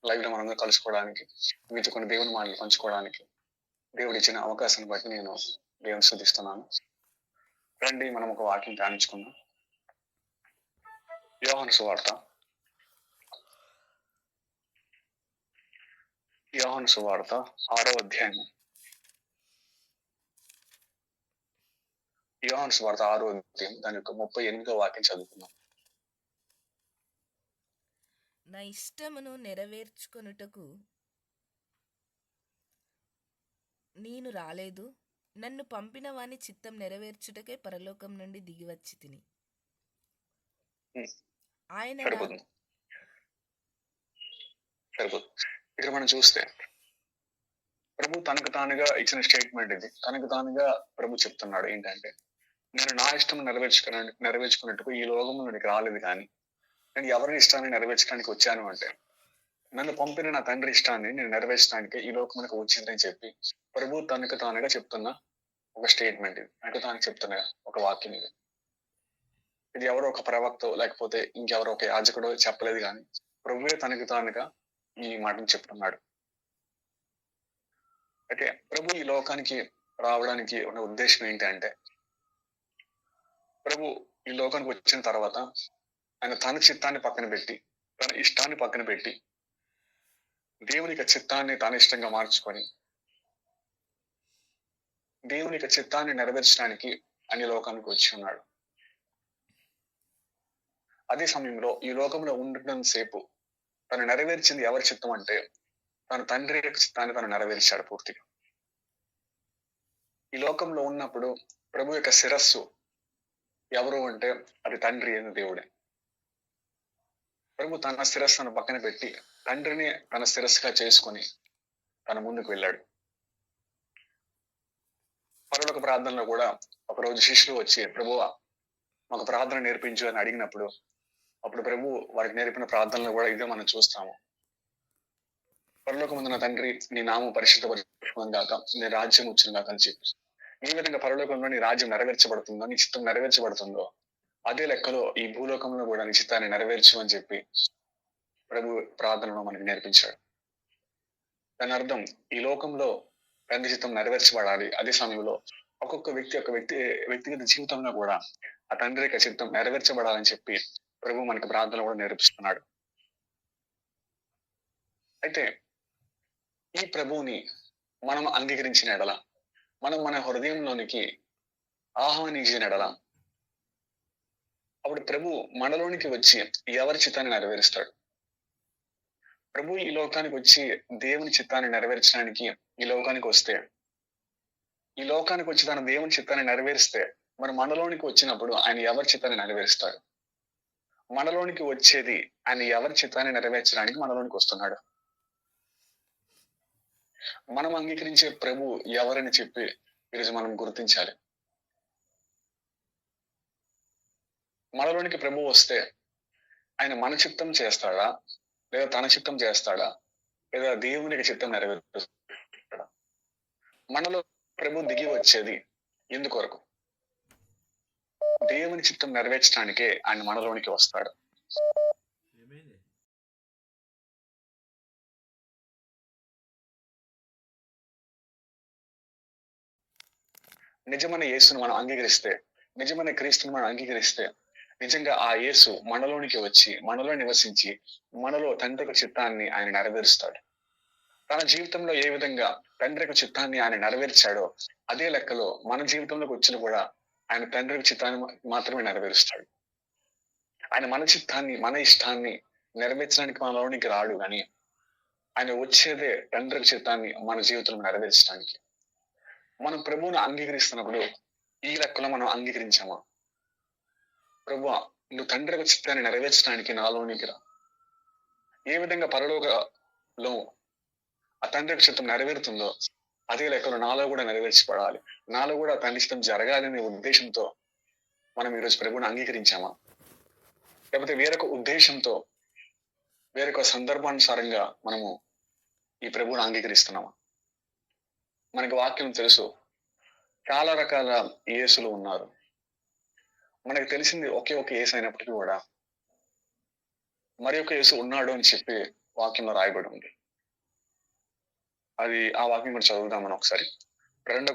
Live లో మనం కలుసుకోవడానికి, మీతో కొన్ని దేవుని మాటలు పంచుకోవడానికి దేవుడు ఇచ్చిన అవకాశాన్ని బట్టి నేను దేవుని స్తుతిస్తున్నాను. రండి మనం ఒక వాక్యం ధ్యానించుకుందాం. యోహాను సువార్త 6వ అధ్యాయం. యోహాను సువార్త 6వ అధ్యాయం దాని యొక్క 38వ వాక్యం చదువుకుందాం. నా ఇష్టమును నెరవేర్చుకొనుటకు నేను రాలేదు, నన్ను పంపిన వాని చిత్తం నెరవేర్చుటకే పరలోకం నుండి దిగివచ్చి తిని. ఆయన ఇక్కడ మనం చూస్తే ప్రభు తనకు తానుగా ఇచ్చిన స్టేట్మెంట్ ఇది. తనకు తానుగా ప్రభు చెప్తున్నాడు ఏంటంటే, నేను నా ఇష్టం నెరవేర్చుకున్నట్టుకు ఈ లోకంలో నాకు రాలేదు, కానీ నేను ఎవరి ఇష్టాన్ని నెరవేర్చడానికి వచ్చాను అంటే, నన్ను పంపిన నా తండ్రి ఇష్టాన్ని నేను నెరవేర్చడానికి ఈ లోకమునకు వచ్చిందని చెప్పి ప్రభు తనకు తానుగా చెప్తున్న ఒక స్టేట్మెంట్ ఇది. తనకు తాను చెప్తున్న ఒక వాక్యం ఇది. ఇది ఎవరో ఒక ప్రవక్త లేకపోతే ఇంకెవరో ఒక యాజకుడో చెప్పలేదు, కానీ ప్రభువే తనకు తానుగా ఈ మాటను చెప్తున్నాడు. అయితే ప్రభు ఈ లోకానికి రావడానికి ఉన్న ఉద్దేశం ఏంటంటే, ప్రభు ఈ లోకానికి వచ్చిన తర్వాత ఆయన తన చిత్తాన్ని పక్కన పెట్టి, తన ఇష్టాన్ని పక్కన పెట్టి, దేవుని యొక్క చిత్తాన్ని తన ఇష్టంగా మార్చుకొని దేవుని యొక్క చిత్తాన్ని నెరవేర్చడానికి అన్ని లోకానికి వచ్చి ఉన్నాడు. అదే సమయంలో ఈ లోకంలో ఉండటం సేపు తను నెరవేర్చింది ఎవరి చిత్తం అంటే, తన తండ్రి యొక్క చిత్తాన్ని తను నెరవేర్చాడు పూర్తిగా. ఈ లోకంలో ఉన్నప్పుడు ప్రభు యొక్క శిరస్సు ఎవరు అంటే అది తండ్రి అయిన దేవుడే. ప్రభు తన శిరస్సును పక్కన పెట్టి తండ్రిని తన శిరస్సుగా చేసుకొని తన ముందుకు వెళ్ళాడు. పరలోక ప్రార్థనలో కూడా ఒకరోజు శిష్యులు వచ్చి, ప్రభువా మాకు ప్రార్థన నేర్పించు అని అడిగినప్పుడు అప్పుడు ప్రభు వారికి నేర్పిన ప్రార్థనలో కూడా ఇదే మనం చూస్తాము. పరలోకమందున తండ్రి, నీ నామం పరిశుద్ధపరచును గాక, నీ రాజ్యం వచ్చును గాక అని చెప్పి, ఏ విధంగా పరలోకంలో నీ రాజ్యం నెరవేర్చబడుతుందో, నీ చిత్తం నెరవేర్చబడుతుందో, అదే లెక్కలో ఈ భూలోకంలో కూడా నీ చిత్తాన్ని నెరవేర్చు అని చెప్పి ప్రభు ప్రార్థనలో మనకి నేర్పించాడు. దాని అర్థం, ఈ లోకంలో తండ్రి చిత్తం నెరవేర్చబడాలి. అదే సమయంలో ఒక్కొక్క వ్యక్తిగత జీవితంలో కూడా ఆ తండ్రి యొక్క చిత్తం నెరవేర్చబడాలని చెప్పి ప్రభు మనకి ప్రార్థన కూడా నేర్పిస్తున్నాడు. అయితే ఈ ప్రభువుని మనం అంగీకరించిన ఎడల, మనం మన హృదయంలోనికి ఆహ్వానించిన ఎడల, అప్పుడు ప్రభు మనలోనికి వచ్చి ఎవరి చిత్తాన్ని నెరవేరుస్తాడు. ప్రభు ఈ లోకానికి వచ్చి దేవుని చిత్తాన్ని నెరవేర్చడానికి ఈ లోకానికి వస్తే, ఈ లోకానికి వచ్చి తన దేవుని చిత్తాన్ని నెరవేరిస్తే, మరి మనలోనికి వచ్చినప్పుడు ఆయన ఎవరి చిత్తాన్ని నెరవేరుస్తాడు? మనలోనికి వచ్చేది ఆయన ఎవరి చిత్తాన్ని నెరవేర్చడానికి మనలోనికి వస్తున్నాడు. మనం అంగీకరించే ప్రభు ఎవరని చెప్పి ఈరోజు మనం గుర్తించాలి. మనలోనికి ప్రభు వస్తే ఆయన మన చిత్తం చేస్తాడా, లేదా తన చిత్తం చేస్తాడా, లేదా దేవునికి చిత్తం నెరవేరుస్తాడా? మనలో ప్రభు దిగి వచ్చేది ఎందుకొరకు? దేవుని చిత్తం నెరవేర్చడానికే ఆయన మనలోనికి వస్తాడు. నిజమైన యేసును మనం అంగీకరిస్తే, నిజమైన క్రీస్తుని మనం అంగీకరిస్తే, నిజంగా ఆ యేసు మనలోనికి వచ్చి మనలో నివసించి మనలో తండ్రి యొక్క చిత్తాన్ని ఆయన నెరవేరుస్తాడు. తన జీవితంలో ఏ విధంగా తండ్రి యొక్క చిత్తాన్ని ఆయన నెరవేర్చాడో అదే లెక్కలో మన జీవితంలోకి వచ్చిన కూడా ఆయన తండ్రి యొక్క చిత్తాన్ని మాత్రమే నెరవేరుస్తాడు. ఆయన మన చిత్తాన్ని, మన ఇష్టాన్ని నెరవేర్చడానికి మనలోనికి రాడు, కానీ ఆయన వచ్చేదే తండ్రి యొక్క చిత్తాన్ని మన జీవితంలో నెరవేర్చడానికి. మనం ప్రభువుని అంగీకరిస్తున్నప్పుడు ఈ లెక్కలో మనం అంగీకరించామా? ప్రభువా, నువ్వు తండ్రి యొక్క చిత్తాన్ని నెరవేర్చడానికి నాలోనికి రా. ఏ విధంగా పరలోకలో ఆ తండ్రి యొక్క చిత్తం నెరవేరుతుందో అదే లెక్కలో నాలో కూడా నెరవేర్చబడాలి, నాలో కూడా తండ్రి చిత్తం జరగాలనే ఉద్దేశంతో మనం ఈరోజు ప్రభువుని అంగీకరించామా? లేకపోతే వేరొక ఉద్దేశంతో, వేరొక సందర్భానుసారంగా మనము ఈ ప్రభువుని అంగీకరిస్తున్నామా? మనకి వాక్యం తెలుసు, చాలా రకాల యేసులు ఉన్నారు. మనకు తెలిసింది ఒకే ఒక యేసు అయినప్పటికీ కూడా మరి ఒక యేసు ఉన్నాడు అని చెప్పి వాక్యంలో రాయబడి ఉంది. అది ఆ వాక్యం కూడా చదువుదాం మనం ఒకసారి. రెండో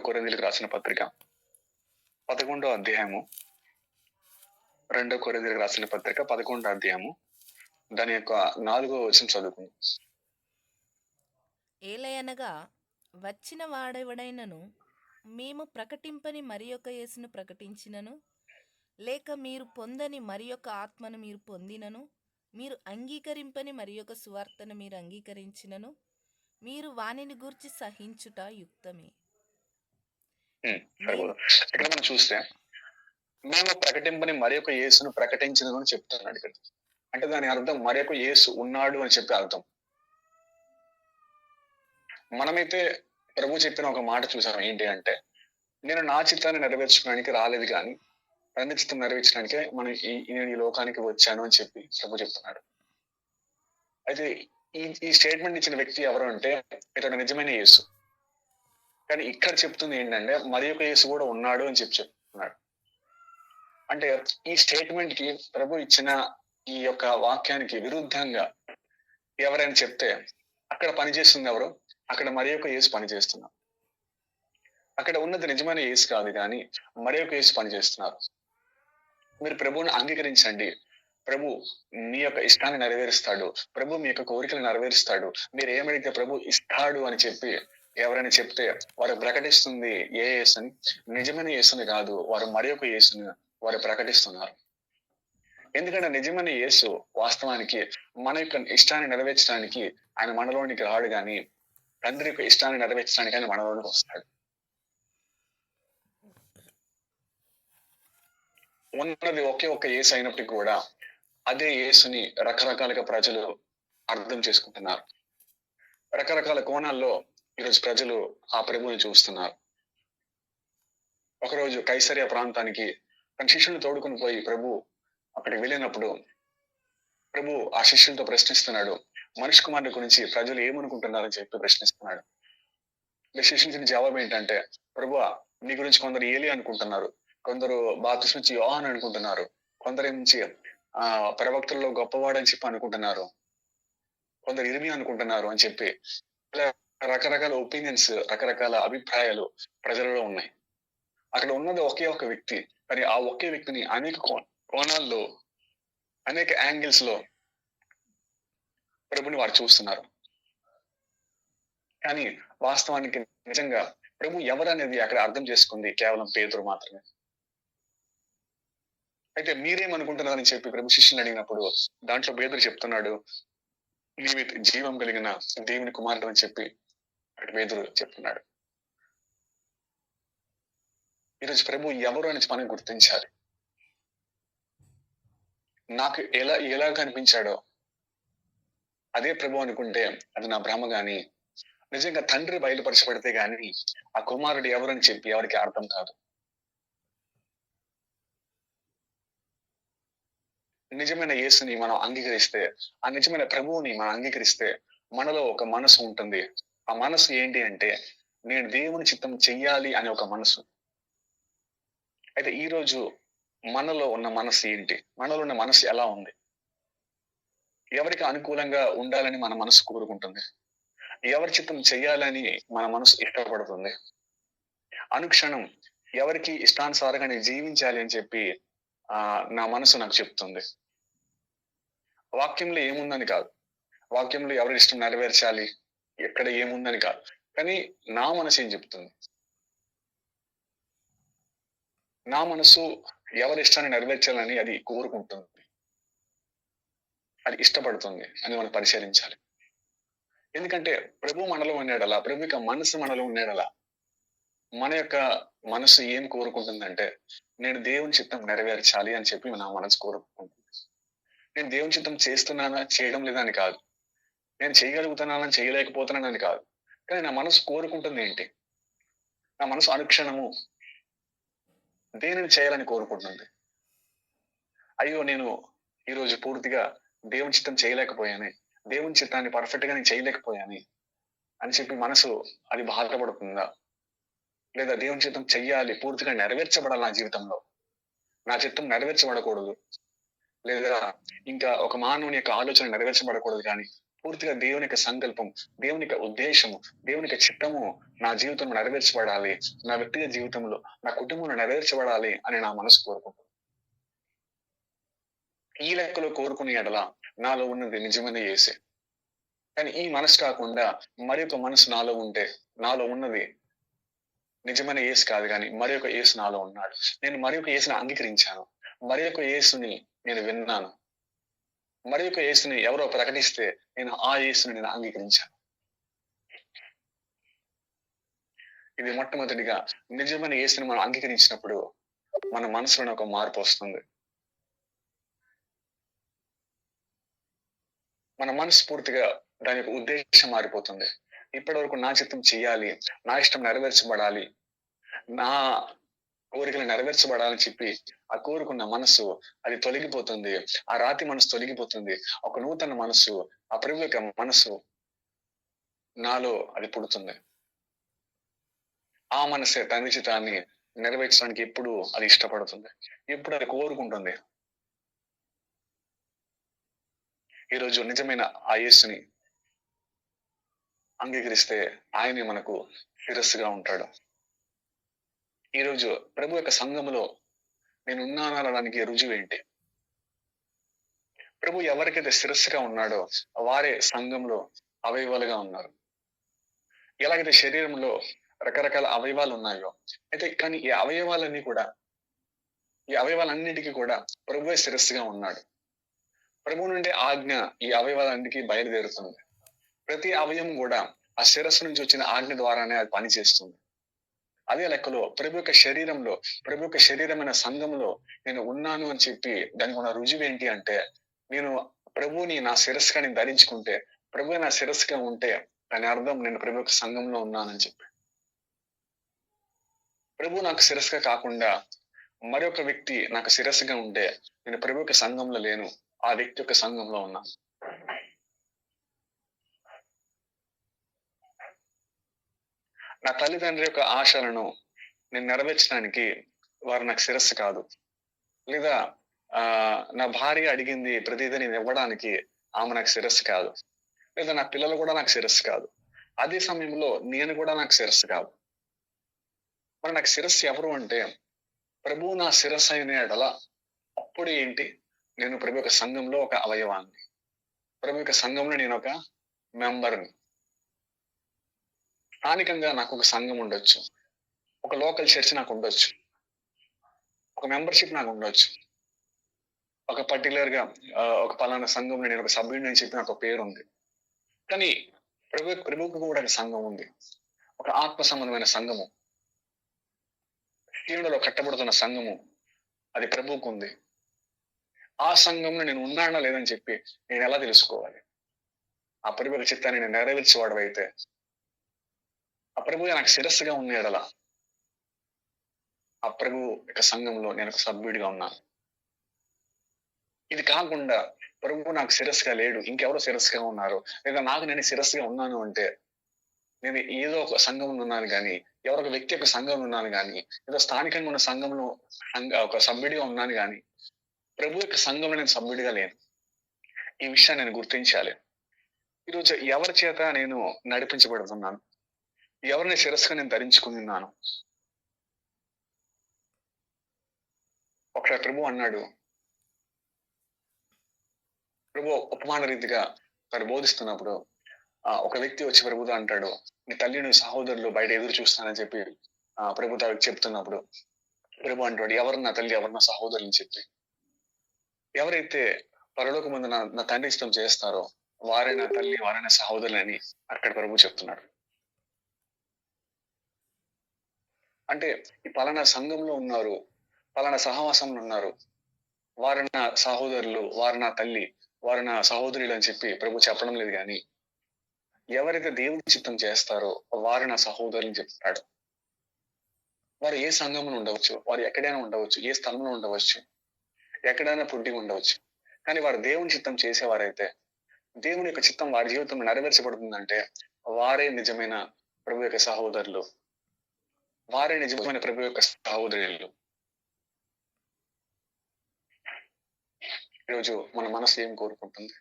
కొరింథీయులకు రాసిన పత్రిక 11వ అధ్యాయము. 2 కొరింథీయులకు రాసిన పత్రిక 11వ అధ్యాయము దాని యొక్క 4వ వచనం చదువుకుందాం. ఏలయనగా వచ్చిన వాడెవడైనను మేము ప్రకటింపని మరి యొక్క యేసును ప్రకటించినను, లేక మీరు పొందని మరి యొక్క ఆత్మను మీరు పొందినను, మీరు అంగీకరింపని మరి యొక్క సువార్తను మీరు అంగీకరించినను, మీరు వానిని గూర్చి సహించుట యుక్తమే. సరిపోదు. ఇక్కడ మనం చూస్తే మేము ప్రకటింపని మరి యొక్క యేసును ప్రకటించినను అని చెప్తున్నాడు ఇక్కడ. అంటే దాని అర్థం మరి యొక్క యేసు ఉన్నాడు అని చెప్పి అర్థం. మనమైతే ప్రభు చెప్పిన ఒక మాట చూసాం. ఏంటి అంటే, నేను నా చిత్తాన్ని నెరవేర్చడానికి రాలేదు కానీ తండ్రి చిత్తం నెరవేర్చడానికే నేను ఈ లోకానికి వచ్చాను అని చెప్పి ప్రభు చెప్తున్నాడు. అయితే ఈ స్టేట్మెంట్ ఇచ్చిన వ్యక్తి ఎవరు అంటే ఇతడు నిజమైన యేసు. కానీ ఇక్కడ చెప్తుంది ఏంటంటే మరి యొక్క యేసు కూడా ఉన్నాడు అని చెప్పి చెప్తున్నాడు. అంటే ఈ స్టేట్మెంట్ కి ప్రభు ఇచ్చిన ఈ యొక్క వాక్యానికి విరుద్ధంగా ఎవరైనా చెప్తే అక్కడ పనిచేస్తుంది ఎవరు? అక్కడ మరి యొక్క యేసు పనిచేస్తున్నారు. అక్కడ ఉన్నది నిజమైన యేసు కాదు కానీ మరి యొక్క యేసు పనిచేస్తున్నారు. మీరు ప్రభువుని అంగీకరించండి, ప్రభు మీ యొక్క ఇష్టాన్ని నెరవేరుస్తాడు, ప్రభు మీ యొక్క కోరికలు నెరవేరుస్తాడు, మీరు ఏమైతే ప్రభు ఇస్తాడు అని చెప్పి ఎవరైనా చెప్తే వారు ప్రకటిస్తుంది ఏ యేసుని? నిజమైన యేసుని కాదు, వారు మరి యొక్క యేసుని వారు ప్రకటిస్తున్నారు. ఎందుకంటే నిజమైన యేసు వాస్తవానికి మన యొక్క ఇష్టాన్ని నెరవేర్చడానికి ఆయన మనలోనికి రాడు కానీ తండ్రి యొక్క ఇష్టాన్ని నెరవేర్చడానికి ఆయన మనలోనికి వస్తాడు. ఉన్నది ఒకే ఒక్క యేసు అయినప్పటికీ కూడా అదే యేసుని రకరకాలుగా ప్రజలు అర్థం చేసుకుంటున్నారు. రకరకాల కోణాల్లో ఈరోజు ప్రజలు ఆ ప్రభువుని చూస్తున్నారు. ఒకరోజు కైసరియా ప్రాంతానికి తన శిష్యులను తోడుకుని పోయి ప్రభు అక్కడికి వెళ్ళినప్పుడు ప్రభు ఆ శిష్యులతో ప్రశ్నిస్తున్నాడు, మనిషి కుమారుడి గురించి ప్రజలు ఏమనుకుంటున్నారని చెప్పి ప్రశ్నిస్తున్నాడు. శిష్యుల జవాబు ఏంటంటే, ప్రభు నీ గురించి కొందరు ఏలి అనుకుంటున్నారు, కొందరు బాప్తిస్మిచ్చి యోహాను అనుకుంటున్నారు, కొందరు నుంచి ప్రవక్తల్లో గొప్పవాడని చెప్పి అనుకుంటున్నారు, కొందరు ఇర్మియా అనుకుంటున్నారు అని చెప్పి రకరకాల ఒపీనియన్స్, రకరకాల అభిప్రాయాలు ప్రజలలో ఉన్నాయి. అక్కడ ఉన్నది ఒకే ఒక వ్యక్తి, కానీ ఆ ఒకే వ్యక్తిని అనేక కోణాల్లో అనేక యాంగిల్స్ లో ప్రభుని వారు చూస్తున్నారు. కానీ వాస్తవానికి నిజంగా ప్రభు ఎవరనేది అక్కడ అర్థం చేసుకుంది కేవలం పేతురు మాత్రమే. అయితే మీరేమనుకుంటున్నారని చెప్పి ప్రభు శిష్యుని అడిగినప్పుడు దాంట్లో పేతురు చెప్తున్నాడు, నీవి జీవం కలిగిన దేవుని కుమారుడు అని చెప్పి అక్కడ పేతురు చెప్తున్నాడు. ఈరోజు ప్రభు ఎవరు అని మనం గుర్తించాలి. నాకు ఎలా కనిపించాడో అదే ప్రభు అనుకుంటే అది నా భ్రమ గాని, నిజంగా తండ్రి బయలుపరచబడితే గాని ఆ కుమారుడు ఎవరని చెప్పి ఎవరికి అర్థం కాదు. నిజమైన యేసుని మనం అంగీకరిస్తే, ఆ నిజమైన ప్రభువుని మనం అంగీకరిస్తే మనలో ఒక మనసు ఉంటుంది. ఆ మనసు ఏంటి అంటే, నేను దేవుని చిత్తం చెయ్యాలి అనే ఒక మనసు. అయితే ఈ రోజు మనలో ఉన్న మనసు ఏంటి? మనలో ఉన్న మనసు ఎలా ఉంది? ఎవరికి అనుకూలంగా ఉండాలని మన మనసు కోరుకుంటుంది? ఎవరి చిత్తం చెయ్యాలని మన మనసు ఇష్టపడుతుంది? అనుక్షణం ఎవరికి ఇష్టానుసారంగా జీవించాలి అని చెప్పి నా మనసు నాకు చెప్తుంది. వాక్యంలో ఏముందని కాదు, వాక్యంలో ఎవరి ఇష్టం నెరవేర్చాలి ఎక్కడ ఏముందని కాదు, కానీ నా మనసు ఏం చెప్తుంది? నా మనసు ఎవరి ఇష్టాన్ని నెరవేర్చాలని అది కోరుకుంటుంది, అది ఇష్టపడుతుంది అని మనం పరిశీలించాలి. ఎందుకంటే ప్రభు మనలో ఉన్నాడలా, ప్రభు యొక్క మనసు మనలో ఉన్నాడలా. మన యొక్క మనసు ఏం కోరుకుంటుందంటే, నేను దేవుని చిత్తం నెరవేర్చాలి అని చెప్పి నా మనసు కోరుకుంటుంది. నేను దేవుని చిత్తం చేస్తున్నానా చేయడం లేదని కాదు, నేను చేయగలుగుతున్నానని చేయలేకపోతున్నానని కాదు, కానీ నా మనసు కోరుకుంటుంది ఏంటి? నా మనసు అనుక్షణము దేనిని చేయాలని కోరుకుంటుంది. అయ్యో నేను ఈరోజు పూర్తిగా దేవుని చిత్తం చేయలేకపోయాను, దేవుని చిత్తాన్ని పర్ఫెక్ట్ గా నేను చేయలేకపోయాను అని చెప్పి మనసు అది బాధపడుతుందా? లేదా దేవుని చిత్తం చెయ్యాలి, పూర్తిగా నెరవేర్చబడాలి నా జీవితంలో, నా చిత్తం నెరవేర్చబడకూడదు, లేదా ఇంకా ఒక మానవుని యొక్క ఆలోచన నెరవేర్చబడకూడదు, కానీ పూర్తిగా దేవుని యొక్క సంకల్పం, దేవుని యొక్క ఉద్దేశము, దేవుని యొక్క చిత్తము నా జీవితంలో నెరవేర్చబడాలి, నా వ్యక్తిగత జీవితంలో, నా కుటుంబంలో నెరవేర్చబడాలి అని నా మనసు కోరుకుంటుంది. ఈ లెక్కలో కోరుకునే ఎడల నాలో ఉన్నది నిజమైన యేసే. కానీ ఈ మనసు కాకుండా మరి ఒక మనసు నాలో ఉంటే, నాలో ఉన్నది నిజమైన యేసు కాదు, కానీ మరి ఒక యేసు నాలో ఉన్నాడు. నేను మరి ఒక యేసుని అంగీకరించాను, మరి ఒక యేసుని నేను విన్నాను, మరి ఒక యేసుని ఎవరో ప్రకటిస్తే నేను ఆ యేసుని నేను అంగీకరించాను. ఇది మొట్టమొదటిగా నిజమైన యేసుని మనం అంగీకరించినప్పుడు మన మనసులోనే ఒక మార్పు వస్తుంది. మన మనసు పూర్తిగా దాని యొక్క ఉద్దేశం మారిపోతుంది. ఇప్పటి వరకు నా చిత్తం చెయ్యాలి, నా ఇష్టం నెరవేర్చబడాలి, నా కోరికలు నెరవేర్చబడాలని చెప్పి ఆ కోరుకున్న మనసు అది తొలగిపోతుంది. ఆ రాతి మనసు తొలగిపోతుంది. ఒక నూతన మనసు, ఆ ప్రభు యొక్క మనసు నాలో అది పుడుతుంది. ఆ మనసే తండ్రి చిత్తాన్ని నెరవేర్చడానికి ఎప్పుడు అది ఇష్టపడుతుంది, ఎప్పుడు అది కోరుకుంటుంది. ఈరోజు నిజమైన ఆ యేసుని అంగీకరిస్తే ఆయనే మనకు శిరస్సుగా ఉంటాడు. ఈరోజు ప్రభు యొక్క సంఘములో నేను ఉన్నాననడానికి రుజువు ఏంటి? ప్రభు ఎవరికైతే శిరస్సుగా ఉన్నాడో వారే సంఘంలో అవయవాలుగా ఉన్నారు. ఎలాగైతే శరీరంలో రకరకాల అవయవాలు ఉన్నాయో, అయితే కానీ ఈ అవయవాలన్నిటికీ కూడా ప్రభువే శిరస్సుగా ఉన్నాడు. ప్రభు నుండి ఆజ్ఞ ఈ అవయవాలన్నిటికీ బయలుదేరుతుంది. ప్రతి అవయవం కూడా ఆ శిరస్సు నుంచి వచ్చిన ఆజ్ఞ ద్వారానే అది పనిచేస్తుంది. అదే లెక్కలో ప్రభు యొక్క శరీరంలో, ప్రభు యొక్క శరీరమైన సంఘంలో నేను ఉన్నాను అని చెప్పి దానికి ఉన్న రుజువు ఏంటి అంటే, నేను ప్రభువుని నా శిరస్సుగా నేను ధరించుకుంటే, ప్రభు నా శిరస్సుగా ఉంటే దాని అర్థం నేను ప్రభు యొక్క సంఘంలో ఉన్నానని చెప్పి. ప్రభు నాకు శిరస్సుగా కాకుండా మరొక వ్యక్తి నాకు శిరస్సుగా ఉంటే నేను ప్రభు యొక్క సంఘంలో లేను, ఆ వ్యక్తి యొక్క సంఘంలో ఉన్నాను. నా తల్లిదండ్రి యొక్క ఆశలను నేను నెరవేర్చడానికి వారు నాకు శిరస్సు కాదు. లేదా నా భార్య అడిగింది ప్రతిదీ నేను ఇవ్వడానికి ఆమె నాకు శిరస్సు కాదు. లేదా నా పిల్లలు కూడా నాకు శిరస్సు కాదు. అదే సమయంలో నేను కూడా నాకు శిరస్సు కాదు. మరి నాకు శిరస్సు ఎవరు అంటే, ప్రభువు నా శిరస్సు అయిన ఎడల అప్పుడు ఏంటి? నేను ప్రభు యొక్క సంఘంలో ఒక అవయవాన్ని, ప్రభు యొక్క సంఘంలో నేను ఒక మెంబర్ని. స్థానికంగా నాకు ఒక సంఘం ఉండొచ్చు, ఒక లోకల్ చర్చ్ నాకు ఉండొచ్చు, ఒక మెంబర్షిప్ నాకు ఉండొచ్చు, ఒక పర్టికులర్ గా ఒక పలానా సంఘంలో నేను ఒక సభ్యుడిని అని చెప్పి నాకు ఒక పేరు ఉంది. కానీ ప్రభువుకు కూడా ఒక సంఘం ఉంది, ఒక ఆత్మ సంబంధమైన సంఘము, దేవుడిలో కట్టబడుతున్న సంఘము, అది ప్రభువుకు ఉంది. ఆ సంఘంలో నేను ఉన్నానా లేదని చెప్పి నేను ఎలా తెలుసుకోవాలి? ఆ ప్రభు చిత్తాన్ని నేను నెరవేర్చేవాడు అయితే, ఆ ప్రభువు నాకు శిరస్సుగా ఉన్న ఎడల ఆ ప్రభు యొక్క సంఘంలో నేను ఒక సభ్యుడిగా ఉన్నాను. ఇది కాకుండా ప్రభు నాకు శిరస్సుగా లేడు, ఇంకెవరో శిరస్సుగా ఉన్నారు, లేదా నాకు నేను శిరస్సుగా ఉన్నాను అంటే నేను ఏదో ఒక సంఘంలో ఉన్నాను కానీ, ఎవరో ఒక వ్యక్తి యొక్క సంఘంలో ఉన్నాను కానీ, ఏదో స్థానికంగా ఉన్న సంఘంలో ఒక సభ్యుడిగా ఉన్నాను కానీ, ప్రభు యొక్క సంఘంలో నేను సభ్యుడిగా లేను. ఈ విషయాన్ని నేను గుర్తించాలి. ఈరోజు ఎవరి చేత నేను నడిపించబడుతున్నాను, ఎవరిని శిరస్సుగా నేను ధరించుకున్నాను? ఒకసారి ప్రభు అన్నాడు, ప్రభు ఉపమాన రీతిగా వారు బోధిస్తున్నప్పుడు ఒక వ్యక్తి వచ్చి ప్రభుతో అంటాడు, నీ తల్లిని సహోదరులు బయట ఎదురు చూస్తానని చెప్పి ప్రభు తానికి చెప్తున్నప్పుడు ప్రభు అంటాడు, ఎవరు నా తల్లి, ఎవరు నా సహోదరుని చెప్పి. ఎవరైతే పరలోక ముందు నా తండ్రి ఇష్టం చేస్తారో వారే నా తల్లి, వారే నా సహోదరులు అని అక్కడ ప్రభు చెప్తున్నాడు. అంటే ఈ పలానా సంఘంలో ఉన్నారు, పలానా సహవాసంలో ఉన్నారు, వారు నా సహోదరులు, వారు నా తల్లి, వారు నా సహోదరులు అని చెప్పి ప్రభు చెప్పడం లేదు. కానీ ఎవరైతే దేవుని చిత్తం చేస్తారో వారు నా సహోదరులు చెప్తాడు. వారు ఏ సంఘంలో ఉండవచ్చు, వారు ఎక్కడైనా ఉండవచ్చు, ఏ స్థలంలో ఉండవచ్చు, ఎక్కడైనా పుట్టి ఉండవచ్చు, కానీ వారు దేవుని చిత్తం చేసేవారైతే, దేవుని యొక్క చిత్తం వారి జీవితంలో నెరవేర్చబడుతుందంటే వారే నిజమైన ప్రభు యొక్క సహోదరులు, వారే నిజమైన ప్రభు యొక్క సహోదరులు. ఈరోజు మన మనసు ఏం కోరుకుంటుంది?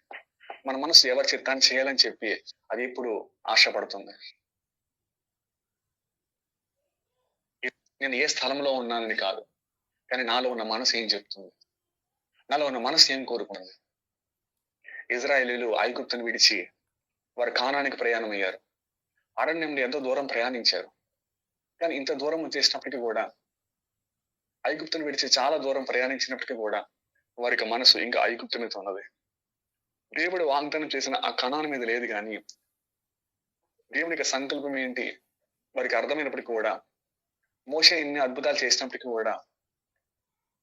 మన మనసు ఎవరి చిత్తాన్ని చేయాలని చెప్పి అది ఇప్పుడు ఆశపడుతుంది. నేను ఏ స్థలంలో ఉన్నానని కాదు, కానీ నాలో ఉన్న మనసు ఏం చెప్తుంది? నాలో ఉన్న మనసు ఏం కోరుకుంది? ఇజ్రాయేలీలు ఐగుప్తును విడిచి వారు కానానికి ప్రయాణం అయ్యారు. అరణ్యంలో ఎంతో దూరం ప్రయాణించారు. కానీ ఇంత దూరం చేసినప్పటికీ కూడా, ఐగుప్తును విడిచి చాలా దూరం ప్రయాణించినప్పటికీ కూడా వారికి మనసు ఇంకా ఐగుప్తు మీద ఉన్నది. దేవుడు వాగ్దానం చేసిన ఆ కణాను మీద లేదు. కానీ దేవునికి సంకల్పం ఏంటి వారికి అర్థమైనప్పటికీ కూడా, మోషే ఇన్ని అద్భుతాలు చేసినప్పటికీ కూడా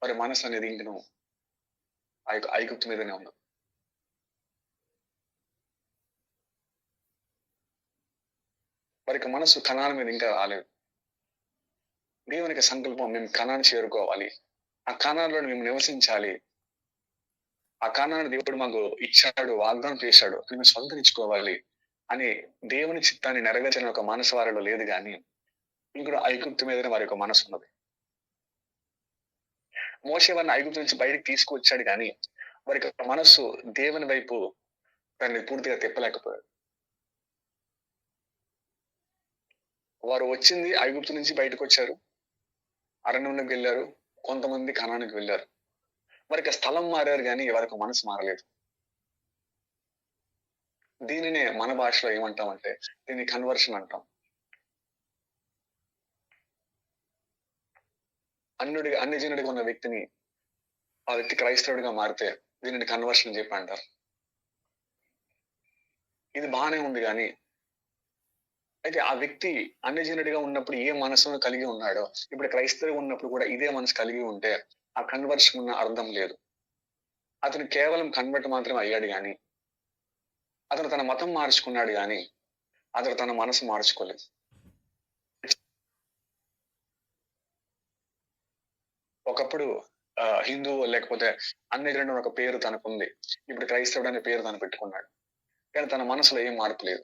వారి మనసు అనేది ఇంకను ఆ యొక్క ఐగుప్తు మీదనే ఉంది. వారికి మనసు కణాల మీద ఇంకా రాలేదు. దేవునికి సంకల్పం మేము కణాన్ని చేరుకోవాలి, ఆ కణాల్లో మేము నివసించాలి, ఆ కణాన్ని దేవుడు మాకు ఇచ్చాడు, వాగ్దానం చేశాడు, మేము స్వంతరించుకోవాలి అని దేవుని చిత్తాన్ని నెరవేర్చిన ఒక మనసు వారిలో లేదు. కానీ ఇంకొక ఐగుప్తు మీదనే వారి యొక్క మనసు ఉన్నది. మోషే వారిని ఐగుప్తు నుంచి బయటికి తీసుకువచ్చాడు, కానీ వారి యొక్క మనస్సు దేవుని వైపు దాన్ని పూర్తిగా తిప్పలేకపోయాడు. వారు వచ్చింది ఐగుప్తు నుంచి బయటకు వచ్చారు, అరణ్యంలోకి వెళ్ళారు, కొంతమంది కనానికి వెళ్ళారు. వారికి స్థలం మారారు, కానీ వారికి మనసు మారలేదు. దీనినే మన భాషలో ఏమంటామంటే దీన్ని కన్వర్షన్ అంటాం. అన్ని జనుడిగా ఉన్న వ్యక్తిని ఆ వ్యక్తి క్రైస్తవుడిగా మారితే దీనిని కన్వర్షన్ చెప్పి అంటారు. ఇది బాగానే ఉంది, కానీ అయితే ఆ వ్యక్తి అన్యజనుడిగా ఉన్నప్పుడు ఏ మనసును కలిగి ఉన్నాడో ఇప్పుడు క్రైస్తవుగా ఉన్నప్పుడు కూడా ఇదే మనసు కలిగి ఉంటే ఆ కన్వర్షన్ ఉన్న అర్థం లేదు. అతను కేవలం కన్వర్ట్ మాత్రమే అయ్యాడు, కానీ అతను తన మతం మార్చుకున్నాడు, కానీ అతను తన మనసు మార్చుకోలేదు. ఒకప్పుడు హిందూ లేకపోతే అన్యజనుడు ఒక పేరు తనకుంది, ఇప్పుడు క్రైస్తవుడు అనే పేరు తను పెట్టుకున్నాడు, కానీ తన మనసులో ఏం మార్పు లేదు.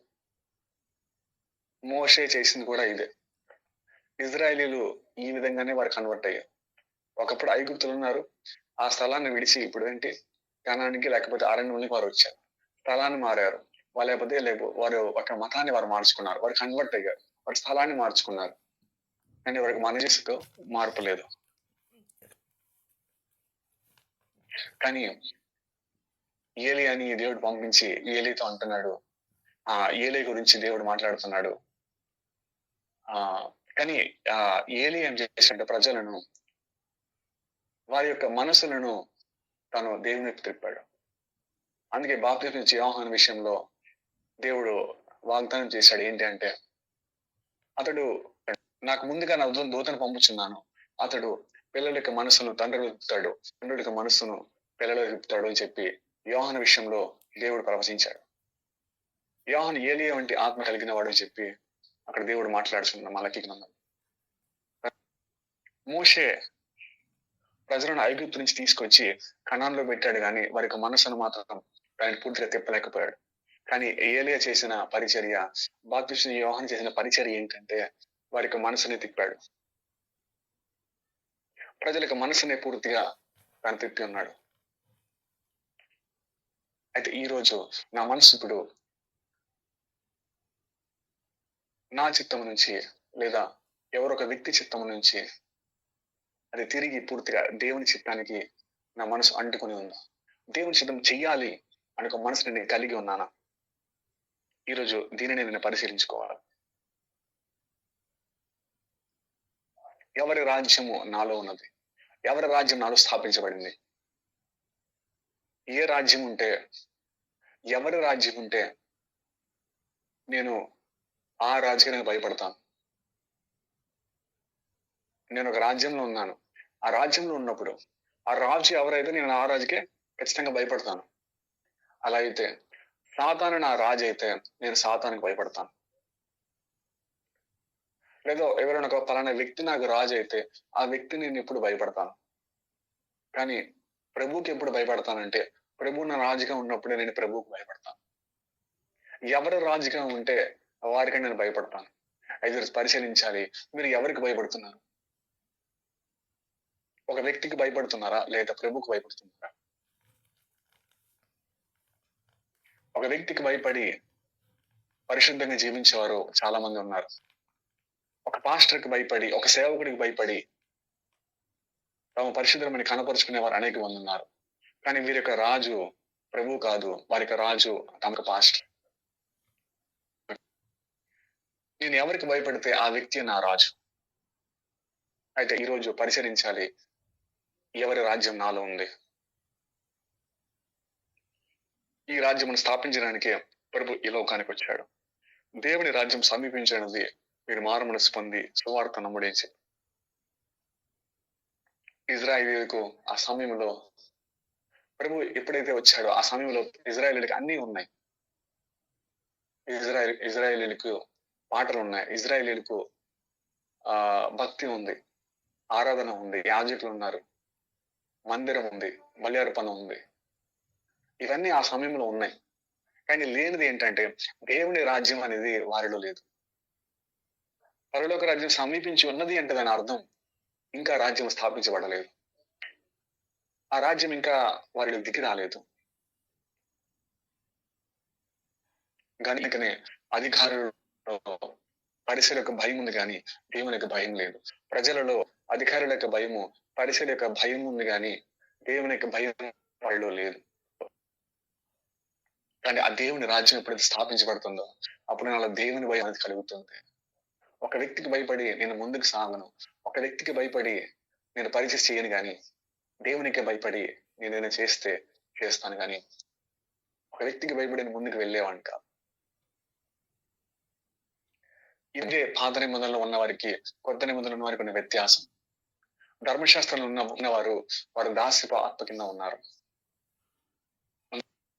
మోషే చేసింది కూడా ఇదే. ఇజ్రాయేలీలు ఈ విధంగానే వారు కన్వర్ట్ అయ్యారు. ఒకప్పుడు ఐగుప్తులు ఉన్నారు, ఆ స్థలాన్ని విడిచి ఇప్పుడు ఏంటి కనానికి లేకపోతే అరణ్యానికి వారు వచ్చారు, స్థలాన్ని మారారు. లేకపోతే వారు ఒక మతాన్ని వారు మార్చుకున్నారు, వారు కన్వర్ట్ అయ్యారు, వారి స్థలాన్ని మార్చుకున్నారు, కానీ వారికి మనసుకు మార్పు లేదు. కానీ ఏలి అని దేవుడు పంపించి ఏలితో అంటున్నాడు, ఏలి గురించి దేవుడు మాట్లాడుతున్నాడు. కానీ ఏలి ఏం చేశాడంటే ప్రజలను వారి యొక్క మనసులను తను దేవుని తిప్పాడు. అందుకే బాప్తిస్మం ఇచ్చే యోహాను విషయంలో దేవుడు వాగ్దానం చేశాడు ఏంటి అంటే, అతడు నాకు ముందుగా నా దూతను పంపుచున్నాను, అతడు పిల్లల యొక్క మనసును తండ్రులు తిప్పుతాడు, తండ్రుల యొక్క మనస్సును పిల్లలు తిప్పుతాడు అని చెప్పి యోహాను విషయంలో దేవుడు ప్రవచించాడు. యోహాను ఏలియా వంటి ఆత్మ కలిగిన వాడు అని చెప్పి అక్కడ దేవుడు మాట్లాడుతున్నాడు మలకీ గ్రంథం. మోషే ప్రజలను ఐగుప్తు నుంచి తీసుకొచ్చి కనాన్లో పెట్టాడు, కానీ వారి యొక్క మనసును మాత్రం ఆయన పూర్తిగా తిప్పలేకపోయాడు. కానీ ఏలియా చేసిన పరిచర్య, బాప్తిస్మం యోహాను చేసిన పరిచర్య ఏంటంటే వారి యొక్క మనసుని తిప్పాడు, ప్రజల యొక్క మనసునే పూర్తిగా తాను తిప్పి ఉన్నాడు. అయితే ఈరోజు నా మనసు ఇప్పుడు నా చిత్తం నుంచి లేదా ఎవరొక వ్యక్తి చిత్తం నుంచి అది తిరిగి పూర్తిగా దేవుని చిత్తానికి నా మనసు అంటుకుని ఉందా? దేవుని చిత్తం చెయ్యాలి అని ఒక మనసుని నేను కలిగి ఉన్నానా? ఈరోజు దీనిని నేను పరిశీలించుకోవాలి. ఎవరి రాజ్యము నాలో ఉన్నది? ఎవరి రాజ్యం నాలో స్థాపించబడింది? ఏ రాజ్యం ఉంటే, ఎవరి రాజ్యం ఉంటే నేను ఆ రాజుకి నేను భయపడతాను. నేను ఒక రాజ్యంలో ఉన్నాను, ఆ రాజ్యంలో ఉన్నప్పుడు ఆ రాజు ఎవరైతే నేను ఆ రాజుకే ఖచ్చితంగా భయపడతాను. అలా అయితే సాతాను నా రాజు అయితే నేను సాతానికి భయపడతాను. లేదా ఎవరైనా ఒక పలానా వ్యక్తి నాకు రాజు అయితే ఆ వ్యక్తిని నేను ఎప్పుడు భయపడతాను. కానీ ప్రభువుకి ఎప్పుడు భయపడతానంటే ప్రభువు నా రాజుగా ఉన్నప్పుడే నేను ప్రభువుకు భయపడతాను. ఎవరు రాజుగా ఉంటే వారికి నేను భయపడతాను. అయితే పరిశీలించాలి, మీరు ఎవరికి భయపడుతున్నారు? ఒక వ్యక్తికి భయపడుతున్నారా లేదా ప్రభువుకు భయపడుతున్నారా? ఒక వ్యక్తికి భయపడి పరిశుద్ధంగా జీవించేవారు చాలా మంది ఉన్నారు. ఒక పాస్టర్కి భయపడి, ఒక సేవకుడికి భయపడి తమ పరిశుద్ధమని కనపరుచుకునేవారు అనేక మంది ఉన్నారు. కానీ వీరి యొక్క రాజు ప్రభువు కాదు, వారి యొక్క రాజు తమకు పాస్టర్. నేను ఎవరికి భయపడితే ఆ వ్యక్తి నా రాజు. అయితే ఈరోజు పరిశీలించాలి, ఎవరి రాజ్యం నాలో ఉంది. ఈ రాజ్యం స్థాపించడానికే ప్రభు ఈ లోకానికి వచ్చాడు. దేవుని రాజ్యం సమీపించినది మీరు మారు మనసు పొంది సువార్త నమ్ముడేసి. ఇజ్రాయేలుకు ఆ సమయంలో ప్రభు ఎప్పుడైతే వచ్చాడో ఆ సమయంలో ఇజ్రాయేలుకి అన్ని ఉన్నాయి. ఇజ్రాయేలుకు పాటలు ఉన్నాయి, ఇజ్రాయేలుకు భక్తి ఉంది, ఆరాధన ఉంది, యాజకులు ఉన్నారు, మందిరం ఉంది, బలియార్పణ ఉంది. ఇవన్నీ ఆ సమయంలో ఉన్నాయి. కానీ లేనిది ఏంటంటే దేవుని రాజ్యం అనేది వారిలో లేదు. పరలోక రాజ్యం సమీపించి ఉన్నది అంటే దాని అర్థం ఇంకా రాజ్యం స్థాపించబడలేదు. ఆ రాజ్యం ఇంకా వారిలో దిగి రాలేదు. కనుకనే అధికారులలో పరిసర యొక్క భయం ఉంది, కానీ దేవుని యొక్క భయం లేదు. ప్రజలలో అధికారుల యొక్క భయము, పరిసర యొక్క భయం ఉంది, కానీ దేవుని యొక్క భయం వాళ్ళలో లేదు. కానీ ఆ దేవుని రాజ్యం ఎప్పుడైతే స్థాపించబడుతుందో అప్పుడు నాలో దేవుని భయం అనేది కలుగుతుంది. ఒక వ్యక్తికి భయపడి నేను ముందుకు సాగను, ఒక వ్యక్తికి భయపడి నేను పరిచయం చేయను, కానీ దేవునికి భయపడి నేనైనా చేస్తాను. కానీ ఒక వ్యక్తికి భయపడి నేను ముందుకు వెళ్ళేవాడిని కాదు. ఇదే పాత నిబంధనలో ఉన్న వారికి కొత్త నిబంధనలో ఉన్న వారికి ఉన్న వ్యత్యాసం. ధర్మశాస్త్రంలో ఉన్నవారు వారు దాస్యపు ఆత్మ కింద ఉన్నారు.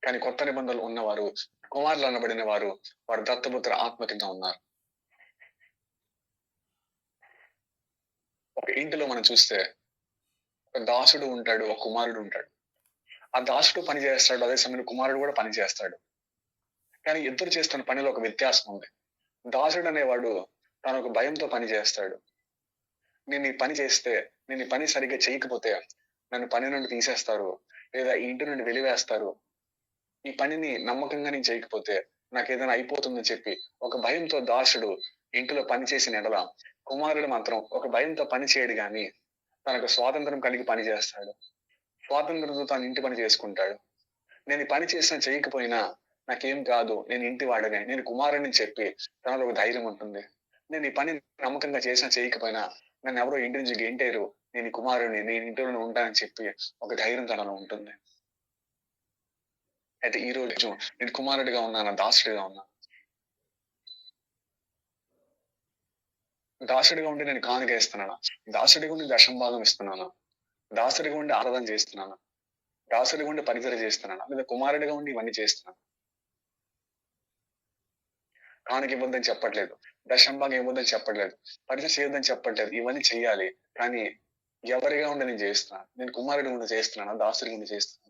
కానీ కొత్త నిబంధనలు ఉన్నవారు కుమారులు అనబడిన వారు దత్తపుత్ర ఆత్మ కింద ఉన్నారు. ఒక ఇంటిలో మనం చూస్తే ఒక దాసుడు ఉంటాడు, ఒక కుమారుడు ఉంటాడు. ఆ దాసుడు పని చేస్తాడు, అదే సమయంలో కుమారుడు కూడా పని చేస్తాడు. కానీ ఇద్దరు చేస్తున్న పనిలో ఒక వ్యత్యాసం ఉంది. దాసుడు అనేవాడు తను ఒక భయంతో పని చేస్తాడు. నేను ఈ పని చేస్తే, నేను ఈ పని సరిగ్గా చేయకపోతే నన్ను పని నుండి తీసేస్తారు, లేదా ఈ ఇంటి నుండి వెలివేస్తారు. ఈ పనిని నమ్మకంగా నేను చేయకపోతే నాకు ఏదైనా అయిపోతుందని చెప్పి ఒక భయంతో దాసుడు ఇంటిలో పని చేసిన ఎడల, కుమారుడు మాత్రం ఒక భయంతో పని చేయడు, కానీ తనకు స్వాతంత్రం కలిగి పని చేస్తాడు. స్వాతంత్రంతో తను ఇంటి పని చేసుకుంటాడు. నేను ఈ పని చేసినా చేయకపోయినా నాకేం కాదు, నేను ఇంటి వాడనే, నేను కుమారుడిని చెప్పి తనలో ఒక ధైర్యం ఉంటుంది. నేను ఈ పని నమ్మకంగా చేసినా చేయకపోయినా నన్ను ఎవరో ఇంటి నుంచి గెంటేరు, నేను ఈ కుమారుడిని, నేను ఇంటిలోనే ఉంటానని చెప్పి ఒక ధైర్యం తనలో ఉంటుంది. అయితే ఈ రోజు నేను కుమారుడిగా ఉన్నానా, దాసుడిగా ఉన్నా? దాసుడిగా ఉండి నేను కానుక ఇస్తున్నానా? దాసుడిగా ఉండి దశంభాగం ఇస్తున్నానా? దాసుడిగా ఉండి ఆరాధన చేస్తున్నానా? దాసుడిగా ఉండి పరిచయం చేస్తున్నానా? లేదా కుమారుడిగా ఉండి ఇవన్నీ చేస్తున్నాను? కానుక ఇవ్వద్దని చెప్పట్లేదు, దశంభాగం ఇవ్వద్దని చెప్పట్లేదు, పరిచయం చేయొద్దని చెప్పట్లేదు. ఇవన్నీ చెయ్యాలి, కానీ ఎవరిగా ఉండి నేను చేస్తున్నాను? నేను కుమారుడిగా ఉండి చేస్తున్నానా, దాసుడిగా ఉండి చేస్తున్నాను?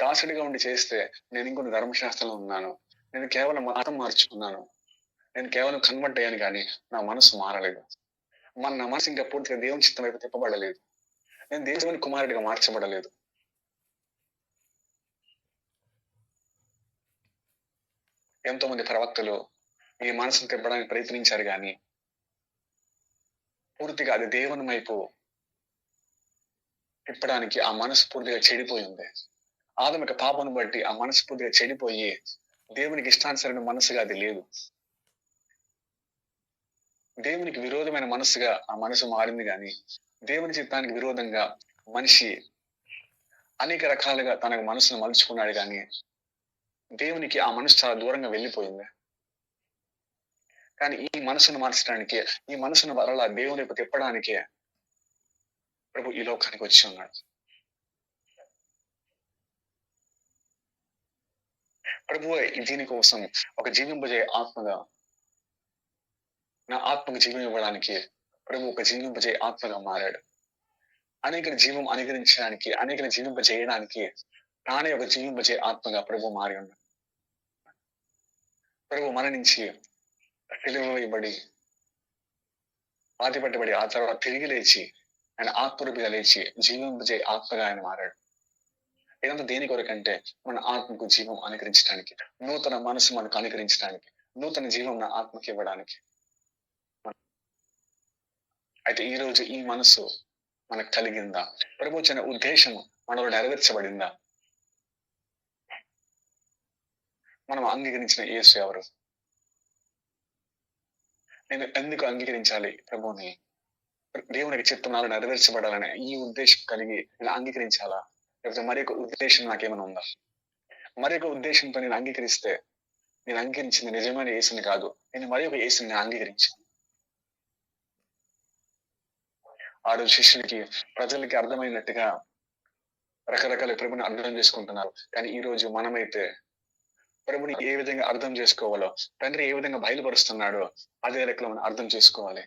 దాసుడిగా ఉండి చేస్తే నేను ఇంకొన్ని ధర్మశాస్త్రంలో ఉన్నాను, నేను కేవలం మతం మార్చుకున్నాను, నేను కేవలం కన్వర్ట్ అయ్యాను, కానీ నా మనసు మారలేదు. నా మనసు ఇంకా పూర్తిగా దేవుని చిత్తం వైపు తిప్పబడలేదు. నేను దేవుని కుమారుడిగా మార్చబడలేదు. ఎంతో మంది ప్రవక్తలు ఈ మనసును తిప్పడానికి ప్రయత్నించారు, కానీ పూర్తిగా అది దేవుని వైపు తిప్పడానికి ఆ మనసు పూర్తిగా చెడిపోయింది. ఆదమ యొక్క పాపను బట్టి ఆ మనసు పూర్తిగా చెడిపోయి దేవునికి ఇష్టానుసరైన మనసుగా అది లేదు. దేవునికి విరోధమైన మనసుగా ఆ మనసు మారింది, కానీ దేవుని చిత్తానికి విరోధంగా మనిషి అనేక రకాలుగా తన మనసును మలుచుకున్నాడు, కానీ దేవునికి ఆ మనసు చాలా దూరంగా వెళ్ళిపోయింది. కానీ ఈ మనసును మార్చడానికి, ఈ మనసును వరలా దేవుని వైపు తిప్పడానికే ప్రభు ఈ లోకానికి వచ్చి ఉన్నాడు. ప్రభు దీనికోసం ఒక జీవింపజే ఆత్మగా, నా ఆత్మకు జీవం ఇవ్వడానికి ప్రభు ఒక జీవింపజే ఆత్మగా మారాడు. అనేక జీవం అనుగ్రహించడానికి, అనేక జీవింపజేయడానికి తానే ఒక జీవింపజే ఆత్మగా ప్రభు మారి ఉన్నాడు. ప్రభు మరణించి సిలువ వేయబడి పాతిపట్టబడి ఆ తర్వాత తిరిగి లేచి ఆయన ఆత్మరూపిగా లేచి జీవింపజే ఆత్మగా ఆయన మారాడు. ఇదంతా దేని కొరకంటే మన ఆత్మకు జీవం అనుకరించడానికి, నూతన మనసు మనకు అనుకరించడానికి, నూతన జీవం నా ఆత్మకి ఇవ్వడానికి. అయితే ఈ రోజు ఈ మనసు మనకు కలిగిందా? ప్రభు ఇచ్చిన ఉద్దేశం మనలో నెరవేర్చబడిందా? మనం అంగీకరించిన యేసు ఎవరు? నేను ఎందుకు అంగీకరించాలి ప్రభువుని? దేవునికి చిత్తం నాలో నెరవేర్చబడాలని ఈ ఉద్దేశం కలిగి నేను అంగీకరించాలా? లేకపోతే మరి ఒక ఉద్దేశం నాకేమైనా ఉందా? మరి ఒక ఉద్దేశంతో నేను అంగీకరిస్తే నేను అంగీకరించింది నిజమైన యేసుని కాదు, నేను మరి ఒక యేసుని అంగీకరించాను. ఆ రోజు శిష్యులకి ప్రజలకి అర్థమైనట్టుగా రకరకాల ప్రభుని అర్థం చేసుకుంటున్నారు. కానీ ఈ రోజు మనమైతే ప్రభుని ఏ విధంగా అర్థం చేసుకోవాలో, తండ్రి ఏ విధంగా బయలుపరుస్తున్నాడో అదే లెక్కలో మనం అర్థం చేసుకోవాలి.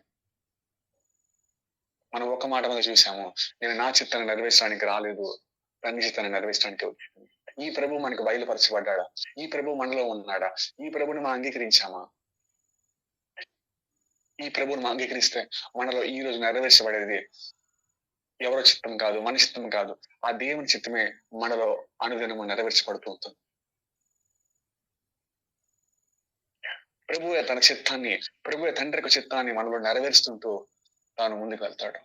మనం ఒక మాట మీద చూసాము, నేను నా చిత్తాన్ని నెరవేర్చడానికి రాలేదు, తండ్రి చిత్తాన్ని నెరవేర్చడానికి వచ్చాను. ఈ ప్రభు మనకు బయలుపరచబడ్డా? ఈ ప్రభు మనలో ఉన్నాడా? ఈ ప్రభుని మనం అంగీకరించామా? ఈ ప్రభుని మనం అంగీకరిస్తే మనలో ఈ రోజు నెరవేర్చబడేది ఎవరో చిత్తం కాదు, మన చిత్తం కాదు, ఆ దేవుని చిత్తమే మనలో అనుదినము నెరవేర్చబడుతూ ఉంటుంది. ప్రభువే తన చిత్తాన్ని, ప్రభువే తండ్రి యొక్క చిత్తాన్ని మనలో నెరవేరుస్తుంటూ తాను ముందుకు వెళ్తాడు.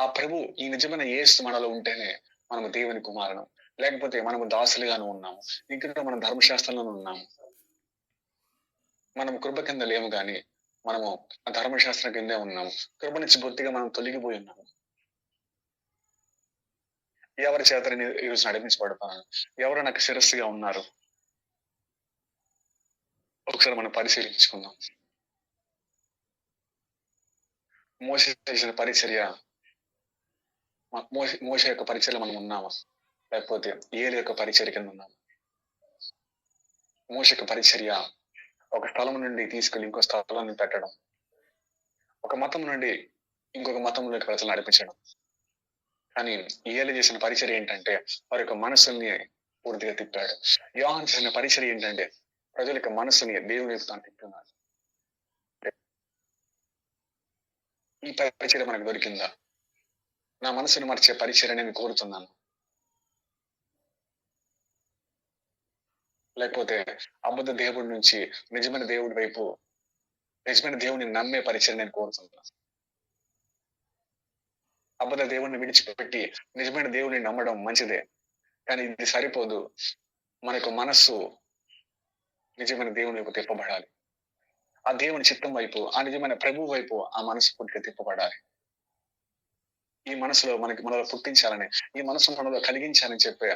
ఆ ప్రభు ఈ నిజమైన యేసు మనలో ఉంటేనే మనము దేవుని కుమారులం. లేకపోతే మనము దాసులుగాను ఉన్నాము, ఇంకా మనం ధర్మశాస్త్రంలోనూ ఉన్నాము. మనం కృప కింద లేము కానీ మనము ఆ ధర్మశాస్త్రం కిందే ఉన్నాము. కృప నుంచి బొత్తిగా మనం తొలగిపోయి ఉన్నాము. ఎవరి చేత నేను ఈరోజు నడిపించబడతాను? ఎవరు నాకు శిరస్సుగా ఉన్నారు? ఒకసారి మనం పరిశీలించుకుందాం. మోసే చేసిన పరిచర్య, మోసే యొక్క పరిచర్యలో మనం ఉన్నామా? లేకపోతే ఏలి యొక్క పరిచర్య కింద ఉన్నామా? మోసే యొక్క పరిచర్య ఒక స్థలం నుండి తీసుకెళ్లి ఇంకో స్థలాన్ని పెట్టడం, ఒక మతం నుండి ఇంకొక మతంలోకి ప్రజలు నడిపించడం. కానీ ఏలి చేసిన పరిచర్య ఏంటంటే వారి యొక్క మనసుల్ని పూర్తిగా తిప్పాడు. యోహాను చేసిన పరిచర్య ఏంటంటే ప్రజల యొక్క మనసుని దేవుని వైపు తాను తిప్పుతున్నాడు. ఈ పరిచర్య మనకు దొరికిందా? నా మనసును మార్చే పరిచర్య నేను కోరుతున్నాను. లేకపోతే అబద్ధ దేవుడి నుంచి నిజమైన దేవుడి వైపు, నిజమైన దేవుడిని నమ్మే పరిచయం నేను కోరుతున్నాను. అబద్ధ దేవుడిని విడిచిపెట్టి నిజమైన దేవుడిని నమ్మడం మంచిదే, కానీ ఇది సరిపోదు. మనకు మనస్సు నిజమైన దేవుని వైపు తిప్పబడాలి. ఆ దేవుని చిత్తం వైపు, ఆ నిజమైన ప్రభు వైపు ఆ మనసు పూర్తిగా తిప్పబడాలి. ఈ మనసులో మనలో పుట్టించాలని, ఈ మనసు మనలో కలిగించాలని చెప్పే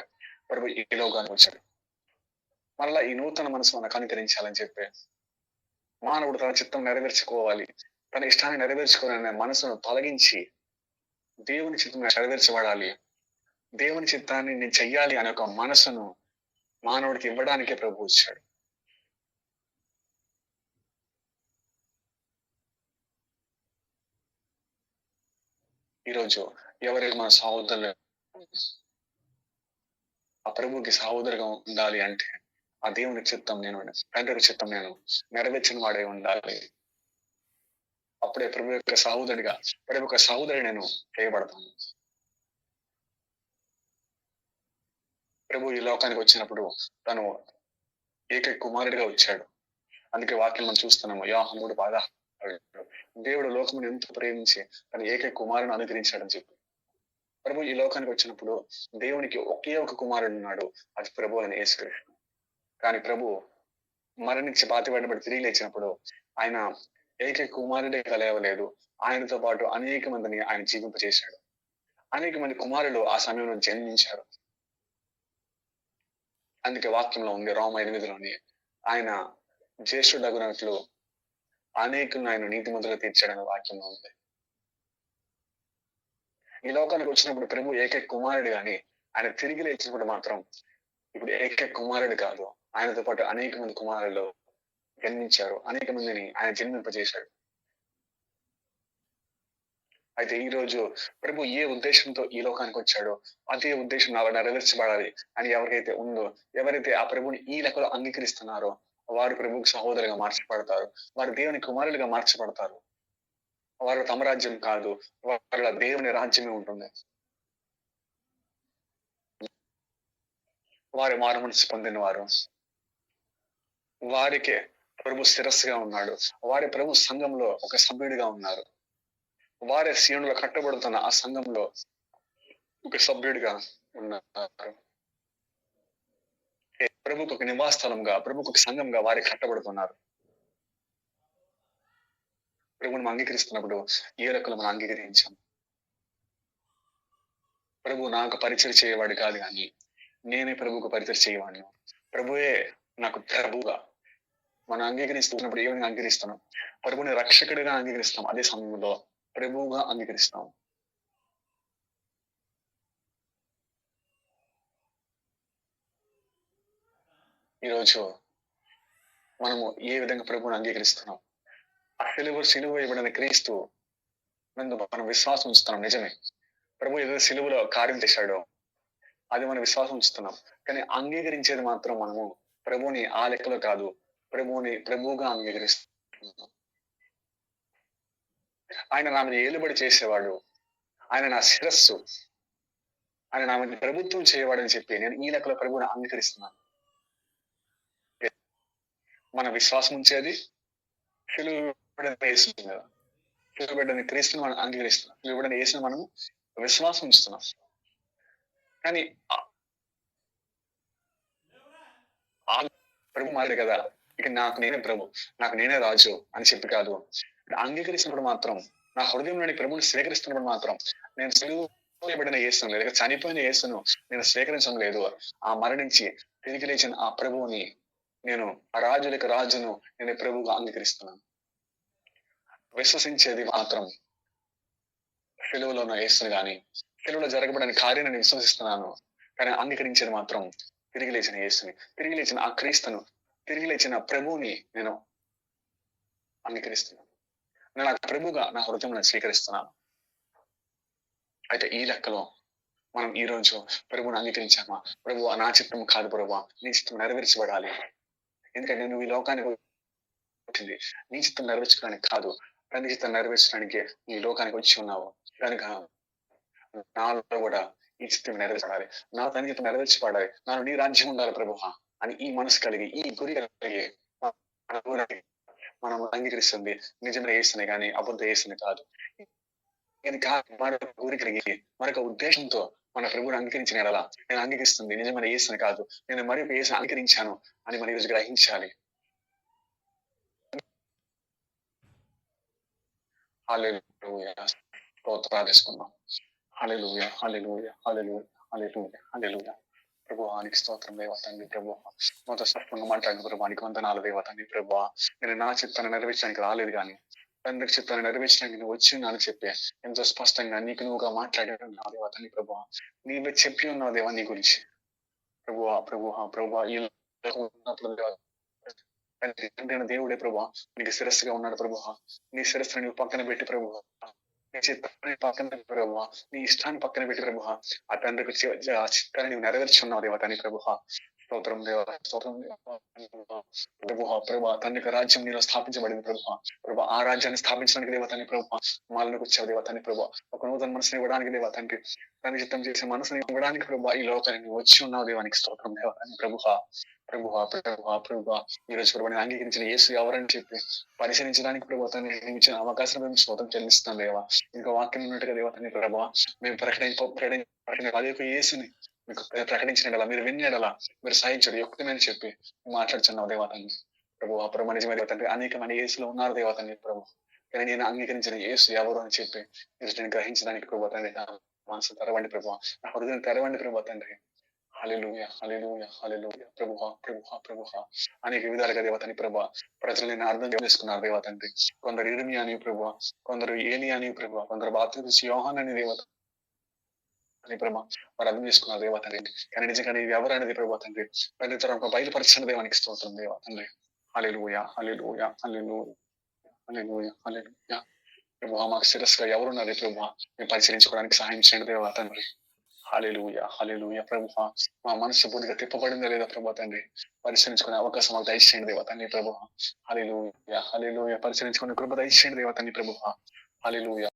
ప్రభు ఈ లోకానికి వచ్చాడు. మళ్ళా ఈ నూతన మనసు మనకు అనుకరించాలని చెప్పే మానవుడు తన చిత్తం నెరవేర్చుకోవాలి, తన ఇష్టాన్ని నెరవేర్చుకోవాలనే మనసును తొలగించి దేవుని చిత్తం నెరవేర్చబడాలి, దేవుని చిత్తాన్ని నేను చెయ్యాలి అనే ఒక మనసును మానవుడికి ఇవ్వడానికే ప్రభు వచ్చాడు. ఈరోజు ఎవరికి మన సహోదరులు ఆ ప్రభుకి సహోదరుగా ఉండాలి అంటే ఆ దేవుని చిత్తం నేను, తండ్రి చిత్తం నేను నెరవేర్చిన వాడే ఉండాలి. అప్పుడే ప్రభు యొక్క సహోదరుడిగా, ప్రభు యొక్క సహోదరి నేను చేయబడతాను. ప్రభు ఈ లోకానికి వచ్చినప్పుడు తను ఏకైక కుమారుడిగా వచ్చాడు. అందుకే వాక్యం మనం చూస్తున్నాము, యోహాను 3:16 దేవుడు లోకమును ఎంతో ప్రేమించి తన ఏకైక కుమారుని అనుగ్రహించాడని చెప్పి. ప్రభు ఈ లోకానికి వచ్చినప్పుడు దేవునికి ఒకే ఒక కుమారుడు ఉన్నాడు, అది ప్రభు అని యేసుక్రీస్తు. కానీ ప్రభు మరణించి పాతిపెట్టబడి తిరిగి లేచినప్పుడు ఆయన ఏకైక కుమారుడే లేవలేదు, ఆయనతో పాటు అనేక మందిని ఆయన జీవింపజేశాడు. అనేక మంది కుమారులు ఆ సమయంలో జన్మించారు. అందుకే వాక్యంలో ఉంది, రోమ 8లోని ఆయన జ్యేష్ఠుడగునట్లు అనేకులను ఆయన నీతిమంతులుగా తీర్చాడని వాక్యంలో ఉంది. ఈ లోకానికి వచ్చినప్పుడు ప్రభు ఏకైక కుమారుడు కానీ ఆయన తిరిగి లేచినప్పుడు మాత్రం ఇప్పుడు ఏకైక కుమారుడు కాదు, ఆయనతో పాటు అనేక మంది కుమారులు జన్మించారు, అనేక మందిని ఆయన జన్మింపజేశాడు. అయితే ఈ రోజు ప్రభు ఏ ఉద్దేశంతో ఈ లోకానికి వచ్చాడో అదే ఉద్దేశం నాలో నెరవేర్చబడాలి అని ఎవరికైతే ఉందో, ఎవరైతే ఆ ప్రభుని ఈ లెక్కలో అంగీకరిస్తున్నారో వారు ప్రభుకి సహోదరుగా మార్చబడతారు, వారు దేవుని కుమారులుగా మార్చబడతారు. వారు తమ రాజ్యం కాదు, వాళ్ళ దేవుని రాజ్యమే ఉంటుంది. వారి మారు మనసు పొందిన వారు, వారికే ప్రభు శిరస్సుగా ఉన్నాడు. వారి ప్రభు సంఘంలో ఒక సభ్యుడిగా ఉన్నారు. వారి సీనులో కట్టబడుతున్న ఆ సంఘంలో ఒక సభ్యుడిగా ఉన్నారు. ప్రభుకు ఒక నివాస స్థలంగా, ప్రభుకు ఒక సంఘంగా వారి కట్టబడుతున్నారు. ప్రభుని మనం అంగీకరిస్తున్నప్పుడు ఏ రకంలో మనం అంగీకరించాం. ప్రభు నాకు పరిచయం చేయవాడు కాదు, కానీ నేనే ప్రభుకు పరిచయం చేయవాడిని. ప్రభువే నాకు ప్రభుగా. మనం అంగీకరిస్తున్నప్పుడు ఏమైనా అంగీకరిస్తున్నాం? ప్రభుని రక్షకుడిగా అంగీకరిస్తాం, అదే సమయంలో ప్రభువుగా అంగీకరిస్తాం. ఈరోజు మనము ఏ విధంగా ప్రభువుని అంగీకరిస్తున్నాం? ఆ సిలువ ఇవ్వడానికి క్రీస్తు మనం విశ్వాసం ఉంచుతున్నాం, నిజమే. ప్రభు ఏదో సిలువలో కార్యం చేశాడో అది మనం విశ్వాసం ఉంచుతున్నాం, కానీ అంగీకరించేది మాత్రం మనము ప్రభుని ఆ లెక్కలో కాదు, ప్రభువుగా అంగీకరిస్తున్నాం. ఆయన నా మీద ఏలుబడి చేసేవాడు, ఆయన నా శిరస్సు, ఆయన నా మీద ప్రభుత్వం చేయవాడని చెప్పి నేను ఈ లెక్కలో ప్రభువుని అంగీకరిస్తున్నాను. మన విశ్వాసం ఉంచేది సిలువబడిన క్రీస్తుని మనం అంగీకరిస్తున్నాం. సిలువబడిన యేసుని మనము విశ్వాసం ఉంచుతున్నాం. కానీ ప్రభు మారాడు కదా, ఇక నాకు నేనే ప్రభు, నాకు నేనే రాజు అని చెప్పి కాదు. అంగీకరిస్తున్నప్పుడు మాత్రం, నా హృదయంలోని ప్రభుని స్వీకరిస్తున్నప్పుడు మాత్రం నేను సిలువబడిన యేసును లేక చనిపోయిన యేసును నేను స్వీకరించడం లేదు. ఆ మరణించి తిరిగి లేచిన ఆ ప్రభువుని, నేను ఆ రాజులకు రాజును నేను ప్రభువుగా అంగీకరిస్తున్నాను. విశ్వసించేది మాత్రం సిలువలో ఉన్న యేసును గాని, సిలువలో జరగబడిన కార్యాన్ని విశ్వసిస్తున్నాను, కానీ అంగీకరించేది మాత్రం తిరిగి లేచిన యేసుని, తిరిగి లేచిన ఆ క్రీస్తును, తిరిగి లేచిన ప్రభువుని నేను అంగీకరిస్తున్నాను. నేను ఆ ప్రభుగా నా హృదయంలో స్వీకరిస్తున్నాను. అయితే ఈ లెక్కలో మనం ఈ రోజు ప్రభువుని అంగీకరించామా? ప్రభువా నా చిత్తం కాదు ప్రభువా, నీ చిత్తం నెరవేర్చబడాలి. ఎందుకంటే నువ్వు ఈ లోకానికి వచ్చింది నీ చిత్తం నెరవేర్చడానికి కాదు, తండ్రి చిత్తం నెరవేర్చడానికి ఈ లోకానికి వచ్చి ఉన్నావు. కనుక నాలో కూడా ఈ చిత్తం నెరవేర్చబడాలి, నా తండ్రి చిత్తం నెరవేర్చబడాలి, నాలో నీ రాజ్యం ఉండాలి ప్రభువా అని ఈ మనసు కలిగి, ఈ గురి కలిగి మనం అంగీకరిస్తుంది నిజమైన యేసుని కానీ అబద్ధ యేసుని కాదు. ఇది మరొక గురి కలిగి, మరొక ఉద్దేశంతో మన ప్రభువుని అంగీకరించిన ఎడలా నేను అంగీకరిస్తుంది నిజమైన యేసుని కాదు, నేను మరొక యేసుని అంగీకరించాను అని మనం ఈరోజు గ్రహించాలి. హల్లెలూయా, స్తోత్రాలు. హల్లెలూయా, హల్లెలూయా, హల్లెలూయా, హల్లెలూయా, హల్లెలూయా. ప్రభువానికి స్తోత్రం దేవా తండ్రి. ప్రభువా మాతో స్పష్టంగా మాట్లాడిన ప్రభువానికి వందనాలు దేవా తండ్రి. ప్రభువా నేను నా చిత్తాన్ని నెరవేర్చడానికి రాలేదు, కానీ తండ్రి చిత్తాన్ని నెరవేర్చడానికి నువ్వు వచ్చిందని చెప్పి ఎంతో స్పష్టంగా నీకు నువ్వుగా మాట్లాడాను దేవా తండ్రి. ప్రభువా నీవే చెప్పి ఉన్నావు దేవా నీ గురించి. ప్రభువా ప్రభువా ప్రభువా ఈ ఉన్నప్పుడు దేవా తండ్రి దేవుడే ప్రభువా నీకు శిరస్సుగా ఉన్నాడు. ప్రభువా నీ శిరస్సుని నువ్వు పక్కన పెట్టి ప్రభువా, నీ చిత్తాన్ని పక్కన పెట్టి ప్రభువా, నీ ఇష్టాన్ని పక్కన పెట్టి ప్రభువా ఆ తండ్రికి ఆ చిత్తాన్ని నువ్వు నెరవేర్చున్నావు దేవా తండ్రి. ప్రభువా స్తోత్రం దేవా, స్తోత్రం ప్రభువా. ప్రభువా తండ్రికి రాజ్యం నీలో స్థాపించబడింది ప్రభువా. ప్రభువా ఆ రాజ్యాన్ని స్థాపించడానికి దేవా తండ్రి. ప్రభువా మాలోకి వచ్చావు దేవా తండ్రి. ప్రభువా ఒక నూతన మనసుని ఇవ్వడానికి దేవా తండ్రి, తండ్రి చిత్తం చేసే మనసుని ఇవ్వడానికి ప్రభువా ఈ లోకాన్ని నువ్వు వచ్చి ఉన్నావు దేవానికి స్తోత్రం దేవా తండ్రి. ప్రభువా ప్రభువా ప్రభువా ప్రభువా ఈ రోజు ప్రభు నేను అంగీకరించిన యేసు ఎవరని చెప్పి పరిశీలించడానికి ప్రభు తండ్రి ఇచ్చిన అవకాశం మేము స్తోత్రం చెల్లిస్తాం దేవా. ఇంకా వాక్యం ఉన్నట్టుగా దేవా తండ్రి. ప్రభువా మేము ప్రకటించిన అదే యేసుని మీకు ప్రకటించిన మీరు వినేడలా మీరు సాయించడు యుక్తమని చెప్పి మాట్లాడుచున్నావు దేవా తండ్రి. ప్రభువా ప్రభు నిజమైన తండ్రి అనేకమైన యేసులో ఉన్నారు దేవా తండ్రి. ప్రభు కానీ నేను అంగీకరించిన యేసు ఎవరు అని చెప్పి మీరు నేను గ్రహించడానికి ప్రభు తండ్రి నా మనసు తెరవండి ప్రభువా, నా హృదయం తెరవండి ప్రభు తండ్రి. హల్లెలూయా, హల్లెలూయా, హల్లెలూయా. ప్రభువా ప్రభువా ప్రభువా అనేక విధాలుగా దేవా తండ్రి. ప్రభువా ప్రజలు నేను అర్థం చేసుకున్నారు దేవా తండ్రి. కొందరు ఇర్మియా అని ప్రభువా, కొందరు ఏలియా అని ప్రభువా, కొందరు బాప్తిస్మ యోహాను అని దేవా తండ్రి. ప్రభా వారు అర్థం చేసుకున్నారు దేవా తండ్రి. కానీ నిజంగా నీవు ఎవరు అనేది ప్రభా తండ్రి ప్రతి తరం ఒక బయలుపరిచిన దేవానికి స్తోత్రం దేవా తండ్రి. హల్లెలూయా, హల్లెలూయా, హల్లెలూయా, హల్లెలూయా, హల్లెలూయా. ప్రభువా మాకు శిరస్సుగా ఎవరున్నది ప్రభువా మేము పరిశీలించుకోవడానికి సహాయం చేయండి దేవా తండ్రి. హల్లెలూయా, హల్లెలూయా. ప్రభువా మా మనసు పూర్తిగా తిప్పబడిందా లేదా ప్రభా తండ్రి పరిశీలించుకునే అవకాశం మాకు దయచేయండి దేవా తండ్రి. ప్రభువా హల్లెలూయా, హల్లెలూయా. పరిశీలించుకునే కృప దయచేయండి దేవా తండ్రి. ప్రభువా హల్లెలూయా.